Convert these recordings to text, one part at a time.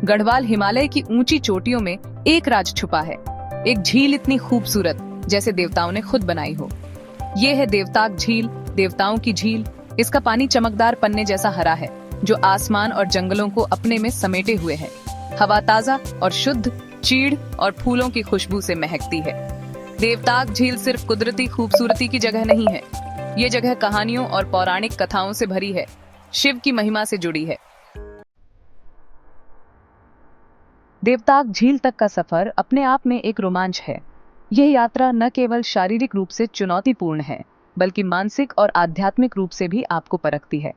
गढ़वाल हिमालय की ऊंची चोटियों में एक राज छुपा है। एक झील इतनी खूबसूरत जैसे देवताओं ने खुद बनाई हो। ये है देवताक झील, देवताओं की झील। इसका पानी चमकदार पन्ने जैसा हरा है, जो आसमान और जंगलों को अपने में समेटे हुए है। हवा ताजा और शुद्ध, चीड़ और फूलों की खुशबू से महकती है। देवताक झील सिर्फ कुदरती खूबसूरती की जगह नहीं है, ये जगह कहानियों और पौराणिक कथाओं से भरी है, शिव की महिमा से जुड़ी है। देवताक झील तक का सफर अपने आप में एक रोमांच है। यह यात्रा न केवल शारीरिक रूप से चुनौतीपूर्ण है, बल्कि मानसिक और आध्यात्मिक रूप से भी आपको परखती है।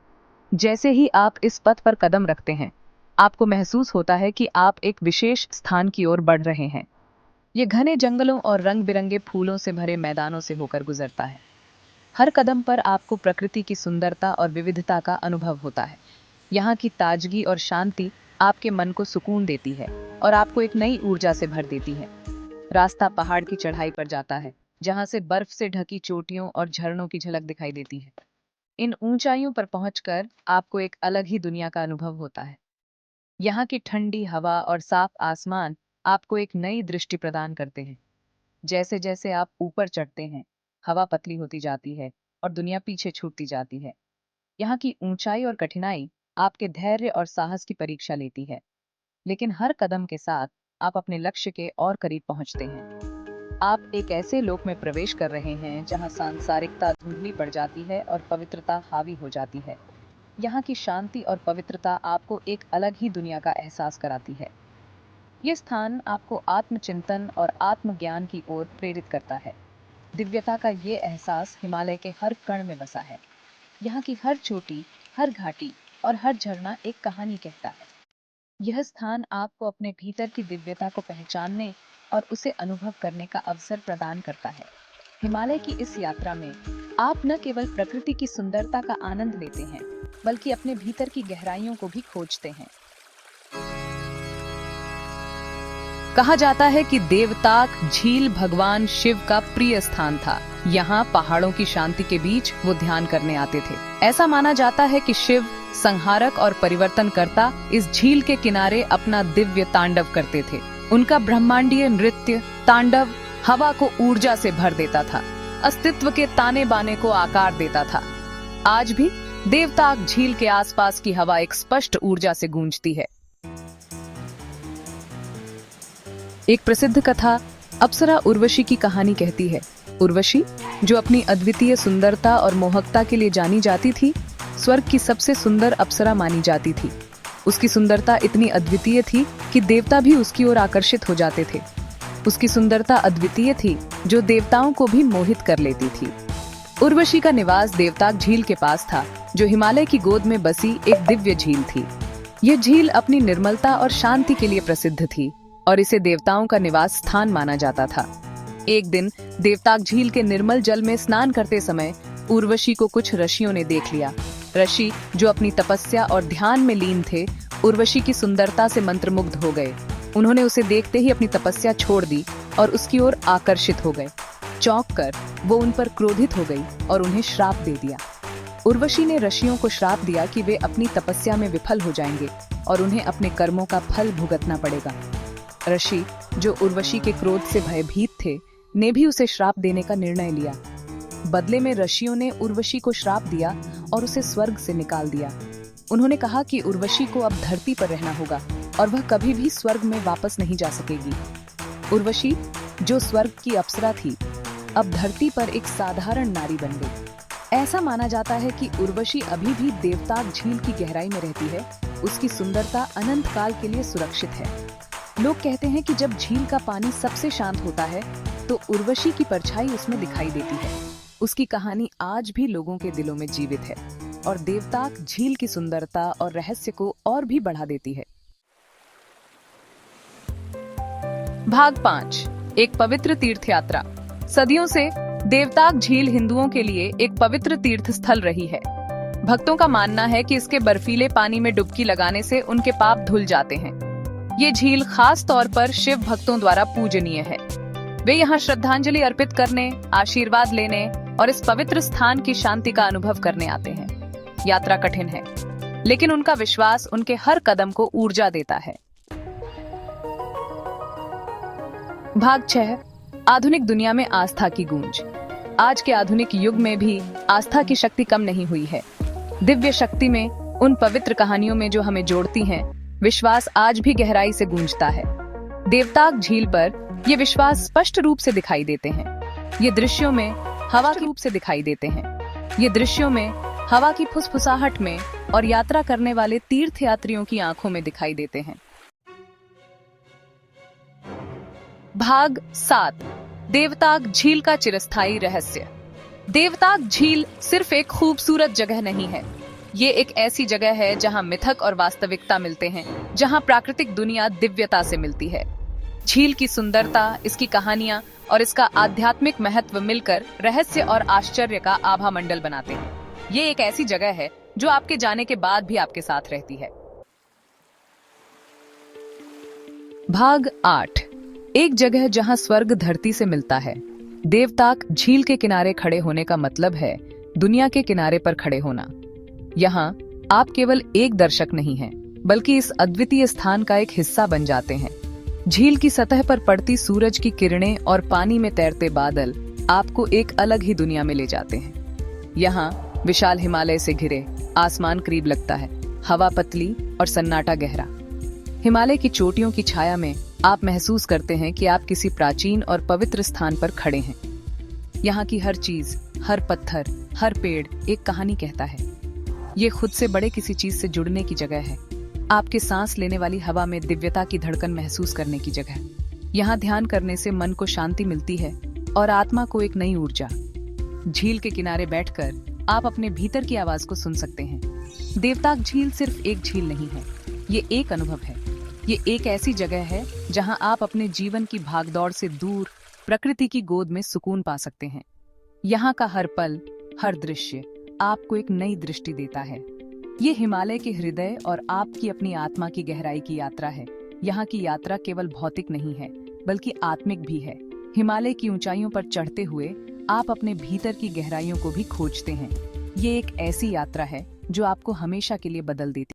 जैसे ही आप इस पथ पर कदम रखते हैं, आपको महसूस होता है कि आप एक विशेष स्थान की ओर बढ़ रहे हैं। ये घने जंगलों और रंग बिरंगे फूलों से भरे मैदानों से होकर गुजरता है। हर कदम पर आपको प्रकृति की सुंदरता और विविधता का अनुभव होता है। यहाँ की ताजगी और शांति आपके मन को सुकून देती है और आपको एक नई ऊर्जा से भर देती है। रास्ता पहाड़ की चढ़ाई पर जाता है, जहाँ से बर्फ से ढकी चोटियों और झरनों की झलक दिखाई देती है। इन ऊंचाइयों पर पहुंचकर आपको एक अलग ही दुनिया का अनुभव होता है। यहाँ की ठंडी हवा और साफ आसमान आपको एक नई दृष्टि प्रदान करते हैं। जैसे जैसे आप ऊपर चढ़ते हैं, हवा पतली होती जाती है और दुनिया पीछे छूटती जाती है। यहाँ की ऊंचाई और कठिनाई आपके धैर्य और साहस की परीक्षा लेती है, लेकिन हर कदम के साथ आप अपने लक्ष्य के और करीब पहुंचते हैं। आप एक ऐसे लोक में प्रवेश कर रहे हैं जहां सांसारिकता धुंधली पड़ जाती है और पवित्रता हावी हो जाती है। यहाँ की शांति और पवित्रता आपको एक अलग ही दुनिया का एहसास कराती है। ये स्थान आपको आत्मचिंतन और आत्मज्ञान की ओर प्रेरित करता है। दिव्यता का ये एहसास हिमालय के हर कण में बसा है। यहाँ की हर चोटी, हर घाटी और हर झरना एक कहानी कहता है। यह स्थान आपको अपने भीतर की दिव्यता को पहचानने और उसे अनुभव करने का अवसर प्रदान करता है। हिमालय की इस यात्रा में आप न केवल प्रकृति की सुंदरता का आनंद लेते हैं, बल्कि अपने भीतर की गहराइयों को भी खोजते हैं। कहा जाता है कि देवताक झील भगवान शिव का प्रिय स्थान था। यहाँ पहाड़ों की शांति के बीच वो ध्यान करने आते थे। ऐसा माना जाता है कि शिव, संहारक और परिवर्तनकर्ता, इस झील के किनारे अपना दिव्य तांडव करते थे। उनका ब्रह्मांडीय नृत्य तांडव हवा को ऊर्जा से भर देता था, अस्तित्व के ताने बाने को आकार देता था। आज भी देवताक झील के आसपास की हवा एक स्पष्ट ऊर्जा से गूंजती है। एक प्रसिद्ध कथा अप्सरा उर्वशी की कहानी कहती है, उर्वशी, जो अपनी अद्वितीय सुंदरता और मोहकता के लिए जानी जाती थी, स्वर्ग की सबसे सुंदर अप्सरा मानी जाती थी। उसकी सुंदरता इतनी अद्वितीय थी कि देवता भी उसकी ओर आकर्षित हो जाते थे। उसकी सुंदरता अद्वितीय थी जो देवताओं को भी मोहित कर लेती थी। उर्वशी का निवास देवताक झील के पास था, जो हिमालय की गोद में बसी एक दिव्य झील थी। यह झील अपनी निर्मलता और शांति के लिए प्रसिद्ध थी और इसे देवताओं का निवास स्थान माना जाता था। एक दिन देवताक झील के निर्मल जल में स्नान करते समय उर्वशी को कुछ ऋषियों ने देख लिया। ऋषि, जो अपनी तपस्या और ध्यान में लीन थे, उर्वशी की सुंदरता से मंत्रमुग्ध हो गए। उन्होंने उसे देखते ही अपनी तपस्या छोड़ दी और उसकी ओर आकर्षित हो गए। चौंक कर वो उन पर क्रोधित हो गई और उन्हें श्राप दे दिया। उर्वशी ने ऋषियों को श्राप दिया कि वे अपनी तपस्या में विफल हो जाएंगे और उन्हें अपने कर्मों का फल भुगतना पड़ेगा। ऋषि, जो उर्वशी के क्रोध से भयभीत थे, ने भी उसे श्राप देने का निर्णय लिया। बदले में ऋषियों ने उर्वशी को श्राप दिया और उसे स्वर्ग से निकाल दिया। उन्होंने कहा कि उर्वशी को अब धरती पर रहना होगा और वह कभी भी स्वर्ग में वापस नहीं जा सकेगी। उर्वशी, जो स्वर्ग की अप्सरा थी, अब धरती पर एक साधारण नारी बन गई। ऐसा माना जाता है कि उर्वशी अभी भी देवताक झील की गहराई में रहती है। उसकी सुंदरता अनंत काल के लिए सुरक्षित है। लोग कहते हैं कि जब झील का पानी सबसे शांत होता है, तो उर्वशी की परछाई उसमें दिखाई देती है। उसकी कहानी आज भी लोगों के दिलों में जीवित है और देवताक झील की सुंदरता और रहस्य को और भी बढ़ा देती है। भाग 5, एक पवित्र तीर्थ यात्रा। सदियों से देवताक झील हिंदुओं के लिए एक पवित्र तीर्थ स्थल रही है। भक्तों का मानना है कि इसके बर्फीले पानी में डुबकी लगाने से उनके पाप धुल जाते हैं। ये झील खास तौर पर शिव भक्तों द्वारा पूजनीय है। वे यहाँ श्रद्धांजलि अर्पित करने, आशीर्वाद लेने और इस पवित्र स्थान की शांति का अनुभव करने आते हैं। यात्रा कठिन है, लेकिन उनका विश्वास उनके हर कदम को ऊर्जा देता है। भाग 6। आधुनिक दुनिया में आस्था की गूंज। आज के आधुनिक युग में भी आस्था की शक्ति कम नहीं हुई है। दिव्य शक्ति में, उन पवित्र कहानियों में जो हमें जोड़ती हैं, विश्वास आज भी गहराई से गूंजता है। देवताक झील पर ये विश्वास स्पष्ट रूप से दिखाई देते हैं। ये दृश्यों में हवा के रूप से दिखाई देते हैं। ये दृश्यों में हवा की फुसफुसाहट में और यात्रा करने वाले तीर्थयात्रियों की आंखों में दिखाई देते हैं। भाग 7। देवताक झील का चिरस्थायी रहस्य। देवताक झील सिर्फ एक खूबसूरत जगह नहीं है, ये एक ऐसी जगह है जहां मिथक और वास्तविकता मिलते हैं, जहां प्राकृतिक दुनिया दिव्यता से मिलती है। झील की सुंदरता, इसकी कहानियां और इसका आध्यात्मिक महत्व मिलकर रहस्य और आश्चर्य का आभा मंडल बनाते हैं। ये एक ऐसी जगह है जो आपके जाने के बाद भी आपके साथ रहती है। भाग 8। एक जगह जहां स्वर्ग धरती से मिलता है। देवताक झील के किनारे खड़े होने का मतलब है दुनिया के किनारे पर खड़े होना। यहाँ आप केवल एक दर्शक नहीं हैं, बल्कि इस अद्वितीय स्थान का एक हिस्सा बन जाते हैं। झील की सतह पर पड़ती सूरज की किरणें और पानी में तैरते बादल आपको एक अलग ही दुनिया में ले जाते हैं। यहाँ विशाल हिमालय से घिरे आसमान करीब लगता है, हवा पतली और सन्नाटा गहरा। हिमालय की चोटियों की छाया में आप महसूस करते हैं कि आप किसी प्राचीन और पवित्र स्थान पर खड़े हैं। यहाँ की हर चीज, हर पत्थर, हर पेड़ एक कहानी कहता है। ये खुद से बड़े किसी चीज से जुड़ने की जगह है। आपके सांस लेने वाली हवा में दिव्यता की धड़कन महसूस करने की जगह। यहाँ ध्यान करने से मन को शांति मिलती है और आत्मा को एक नई ऊर्जा। झील के किनारे बैठकर आप अपने भीतर की आवाज को सुन सकते हैं। देवताक झील सिर्फ एक झील नहीं है, ये एक अनुभव है। ये एक ऐसी जगह है जहां आप अपने जीवन की भागदौड़ से दूर प्रकृति की गोद में सुकून पा सकते हैं। यहाँ का हर पल, हर दृश्य आपको एक नई दृष्टि देता है। ये हिमालय के हृदय और आपकी अपनी आत्मा की गहराई की यात्रा है। यहाँ की यात्रा केवल भौतिक नहीं है, बल्कि आत्मिक भी है। हिमालय की ऊंचाइयों पर चढ़ते हुए आप अपने भीतर की गहराइयों को भी खोजते हैं। ये एक ऐसी यात्रा है जो आपको हमेशा के लिए बदल देती है।